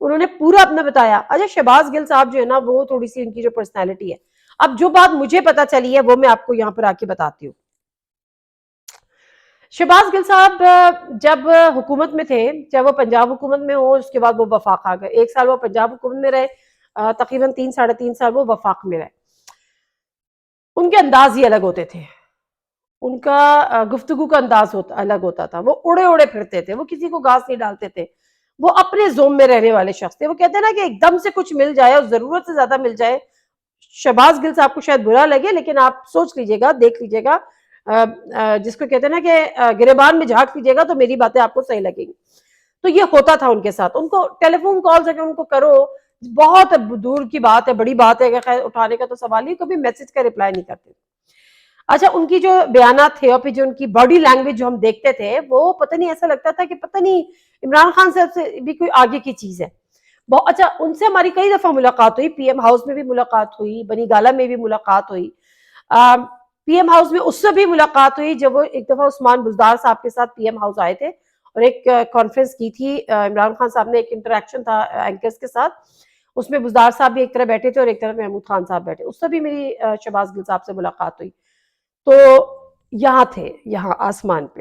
انہوں نے پورا اپنا بتایا. اچھا شہباز گل صاحب جو ہے نا وہ تھوڑی سی ان کی جو پرسنالٹی ہے, اب جو بات مجھے پتا چلی ہے وہ میں آپ کو یہاں پر آ کے بتاتی ہوں. شہباز گل صاحب جب حکومت میں تھے, چاہے وہ پنجاب حکومت میں ہو, اس کے بعد وہ وفاق آ گئے, 1 سال وہ پنجاب حکومت میں رہے, تقریباً 3 ساڑھے 3 سال وہ وفاق میں رہے. ان کے انداز ہی الگ ہوتے تھے, ان کا گفتگو کا انداز الگ ہوتا تھا, وہ اڑے اڑے پھرتے تھے, وہ کسی کو گھاس نہیں ڈالتے تھے, وہ اپنے زوم میں رہنے والے شخص تھے. وہ کہتے ہیں نا کہ ایک دم سے کچھ مل جائے اور ضرورت سے زیادہ مل جائے. شہباز گل صاحب کو شاید برا لگے لیکن آپ سوچ لیجئے گا, دیکھ لیجئے گا, جس کو کہتے ہیں نا کہ گریبان میں جھانک لیجئے گا تو میری باتیں آپ کو صحیح لگیں گی. تو یہ ہوتا تھا ان کے ساتھ. ان کو ٹیلی فون کالز اگر ان کو کرو, بہت دور کی بات ہے, بڑی بات ہے, خیر اٹھانے کا تو سوال ہی, کبھی میسج کا رپلائی نہیں کرتے. اچھا ان کی جو بیانات تھے اور پھر جو ان کی باڈی لینگویج جو ہم دیکھتے تھے, وہ پتہ نہیں ایسا لگتا تھا کہ پتہ نہیں عمران خان صاحب سے بھی کوئی آگے کی چیز ہے. بہت اچھا, ان سے ہماری کئی دفعہ ملاقات ہوئی, پی ایم ہاؤس میں بھی ملاقات ہوئی, بنی گالا میں بھی ملاقات ہوئی, پی ایم ہاؤس میں اس سے بھی ملاقات ہوئی جب وہ ایک دفعہ عثمان بزدار صاحب کے ساتھ پی ایم ہاؤس آئے تھے اور ایک کانفرنس کی تھی. عمران خان صاحب نے ایک انٹریکشن تھا اینکرز کے ساتھ, اس میں بزدار صاحب بھی ایک طرف بیٹھے تھے اور ایک طرف محمود خان صاحب بیٹھے. اس سے بھی میری شہباز گل صاحب سے ملاقات ہوئی. تو یہاں تھے, یہاں آسمان پہ.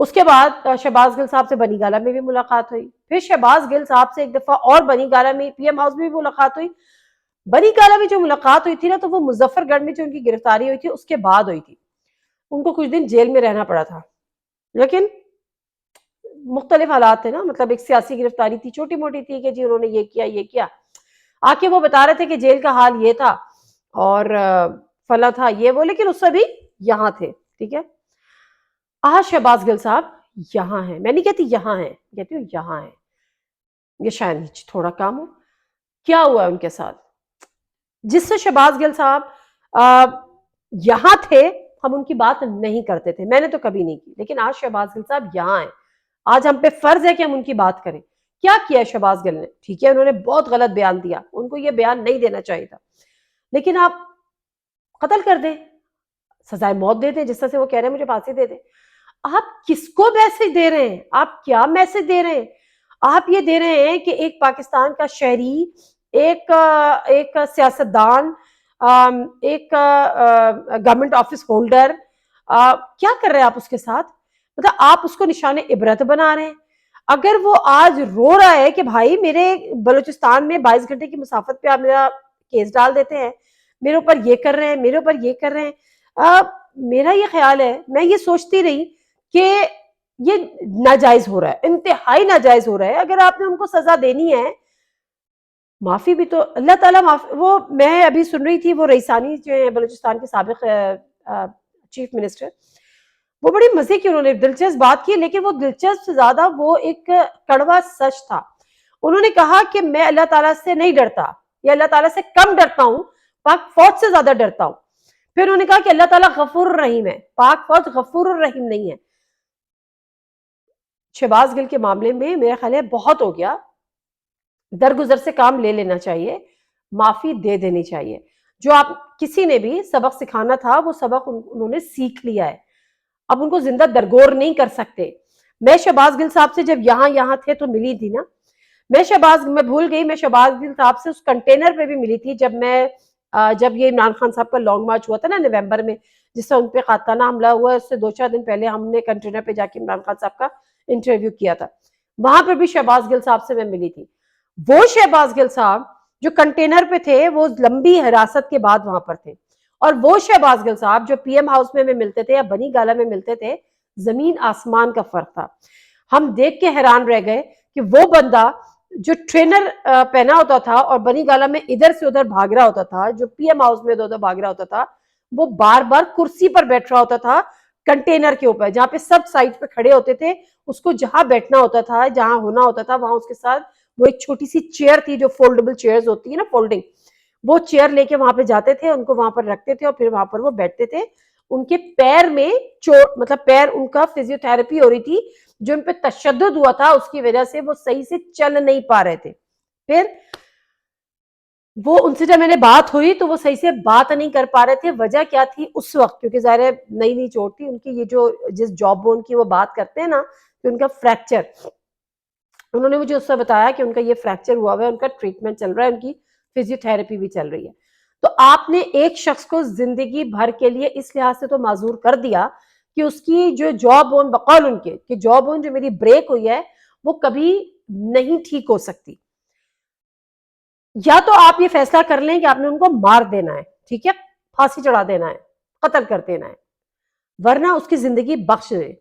اس کے بعد شہباز گل صاحب سے بنی گالا میں بھی ملاقات ہوئی. پھر شہباز گل صاحب سے ایک دفعہ اور بنی گالا میں پی ایم ہاؤس میں بھی ملاقات ہوئی. بنی گالا میں جو ملاقات ہوئی تھی نا, تو وہ مظفر گڑھ میں جو ان کی گرفتاری ہوئی تھی اس کے بعد ہوئی تھی. ان کو کچھ دن جیل میں رہنا پڑا تھا, لیکن مختلف حالات تھے نا, مطلب ایک سیاسی گرفتاری تھی, چھوٹی موٹی تھی کہ جی انہوں نے یہ کیا یہ کیا. آ کے وہ بتا رہے تھے کہ جیل کا حال یہ تھا اور فلاں تھا یہ وہ, لیکن اس سے بھی یہاں تھے. ٹھیک ہے, آج شہباز گل صاحب یہاں ہیں. میں نہیں کہتی یہاں ہیں, کہتی ہوں یہاں ہیں. یہ شاید نیچے تھوڑا کام ہو. کیا ہوا ان کے ساتھ جس سے شہباز گل صاحب یہاں تھے, ہم ان کی بات نہیں کرتے تھے, میں نے تو کبھی نہیں کی, لیکن آج شہباز گل صاحب یہاں ہیں. آج ہم پہ فرض ہے کہ ہم ان کی بات کریں. کیا کیا شہباز گل نے؟ ٹھیک ہے انہوں نے بہت غلط بیان دیا, ان کو یہ بیان نہیں دینا چاہیے تھا, لیکن آپ قتل کر دیں, سزائے موت دے دیں, جس طرح سے وہ کہہ رہے ہیں مجھے پھانسی دے دیں. آپ کس کو میسج دے رہے ہیں؟ آپ کیا میسج دے رہے ہیں؟ آپ یہ دے رہے ہیں کہ ایک پاکستان کا شہری, ایک سیاستدان, ایک گورنمنٹ آفس ہولڈر, کیا کر رہے ہیں آپ اس کے ساتھ؟ مطلب آپ اس کو نشان عبرت بنا رہے ہیں. اگر وہ آج رو رہا ہے کہ بھائی میرے بلوچستان میں 22 گھنٹے کی مسافت پہ آپ میرا کیس ڈال دیتے ہیں, میرے اوپر یہ کر رہے ہیں, میرے اوپر یہ کر رہے ہیں, میرا یہ خیال ہے, میں یہ سوچتی رہی کہ یہ ناجائز ہو رہا ہے, انتہائی ناجائز ہو رہا ہے. اگر آپ نے ان کو سزا دینی ہے, معافی بھی تو اللہ تعالیٰ وہ میں ابھی سن رہی تھی, وہ رئیسانی جو ہے بلوچستان کے سابق چیف منسٹر, وہ بڑی مزے کی انہوں نے دلچسپ بات کی, لیکن وہ دلچسپ سے زیادہ وہ ایک کڑوا سچ تھا. انہوں نے کہا کہ میں اللہ تعالیٰ سے نہیں ڈرتا, یا اللہ تعالیٰ سے کم ڈرتا ہوں, پاک فوج سے زیادہ ڈرتا ہوں. پھر انہوں نے کہا کہ اللہ تعالیٰ غفور الرحیم ہے, پاک فوج غفور الرحیم نہیں ہے. شہباز گل کے معاملے میں میرا خیال ہے بہت ہو گیا, درگزر سے کام لے لینا چاہیے, معافی دے دینی چاہیے. جو آپ کسی نے بھی سبق سکھانا تھا وہ سبق انہوں نے سیکھ لیا ہے, اب ان کو زندہ درگور نہیں کر سکتے. میں شہباز گل صاحب سے جب یہاں تھے تو ملی تھی نا, میں بھول گئی, میں شہباز گل صاحب سے اس کنٹینر پہ بھی ملی تھی جب یہ عمران خان صاحب کا لانگ مارچ ہوا تھا نا نومبر میں, جس سے ان پہ قاطعانہ حملہ ہوا, اس سے 2-4 دن پہلے ہم نے کنٹینر پہ جا کے عمران خان صاحب کا انٹرویو کیا تھا. وہاں پہ بھی شہباز گل صاحب سے میں ملی تھی. وہ شہباز گل صاحب جو کنٹینر پہ تھے وہ لمبی حراست کے بعد وہاں پر تھے, اور وہ شہباز گل صاحب جو پی ایم ہاؤس میں ملتے تھے یا بنی گالا میں ملتے تھے, زمین آسمان کا فرق تھا. ہم دیکھ کے حیران رہ گئے کہ وہ بندہ جو ٹرینر پہنا ہوتا تھا اور بنی گالا میں ادھر سے ادھر بھاگ رہا ہوتا تھا, جو پی ایم ہاؤس میں ادھر بھاگ رہا ہوتا تھا, وہ بار بار کرسی پر بیٹھ رہا ہوتا تھا کنٹینر کے اوپر, جہاں پہ سب سائڈ پہ کھڑے ہوتے تھے. اس کو جہاں بیٹھنا ہوتا تھا, جہاں ہونا ہوتا تھا, وہاں اس کے ساتھ وہ ایک چھوٹی سی چیئر تھی, جو فولڈیبل چیئرز ہوتی ہیں نا, فولڈنگ, وہ چیئر لے کے وہاں پہ جاتے تھے, ان کو وہاں پر رکھتے تھے اور پھر وہاں پر وہ بیٹھتے تھے. ان کے پیر میں چوٹ, مطلب پیر ان کا فزیو تھراپی ہو رہی تھی, جو ان پہ تشدد ہوا تھا اس کی وجہ سے وہ صحیح سے چل نہیں پا رہے تھے. پھر وہ ان سے جب میں نے بات ہوئی تو وہ صحیح سے بات نہیں کر پا رہے تھے. وجہ کیا تھی اس وقت, کیونکہ ظاہر ہے نئی چوٹ تھی ان کی, یہ جو جس جاب بون کی وہ بات کرتے ہیں نا, کہ ان کا فریکچر, انہوں نے مجھے اس سے بتایا کہ ان کا یہ فریکچر ہوا ہوا ہے، ان کا ٹریٹمنٹ چل رہا ہے، ان کی فزیو تھراپی بھی چل رہی ہے. تو آپ نے ایک شخص کو زندگی بھر کے لیے اس لحاظ سے تو معذور کر دیا کہ اس کی جو جا بون، بقول ان کے کہ جا بون جو میری بریک ہوئی ہے وہ کبھی نہیں ٹھیک ہو سکتی. یا تو آپ یہ فیصلہ کر لیں کہ آپ نے ان کو مار دینا ہے، ٹھیک ہے، پھانسی چڑھا دینا ہے، قتل کر دینا ہے، ورنہ اس کی زندگی بخش دیں.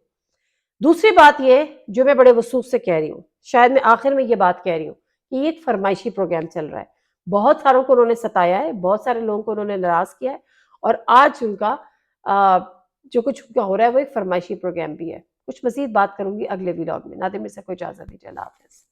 دوسری بات یہ جو میں بڑے وسوخ سے کہہ رہی ہوں، شاید میں آخر میں یہ بات کہہ رہی ہوں کہ یہ ایک فرمائشی پروگرام چل رہا ہے، بہت ساروں کو انہوں نے ستایا ہے، بہت سارے لوگوں کو انہوں نے ناراض کیا ہے، اور آج ان کا جو کچھ ان کا ہو رہا ہے وہ ایک فرمائشی پروگرام بھی ہے. کچھ مزید بات کروں گی اگلے ویلاگ میں. ناظرین، مجھ سے کوئی اجازت دیجیے. اللہ حافظ.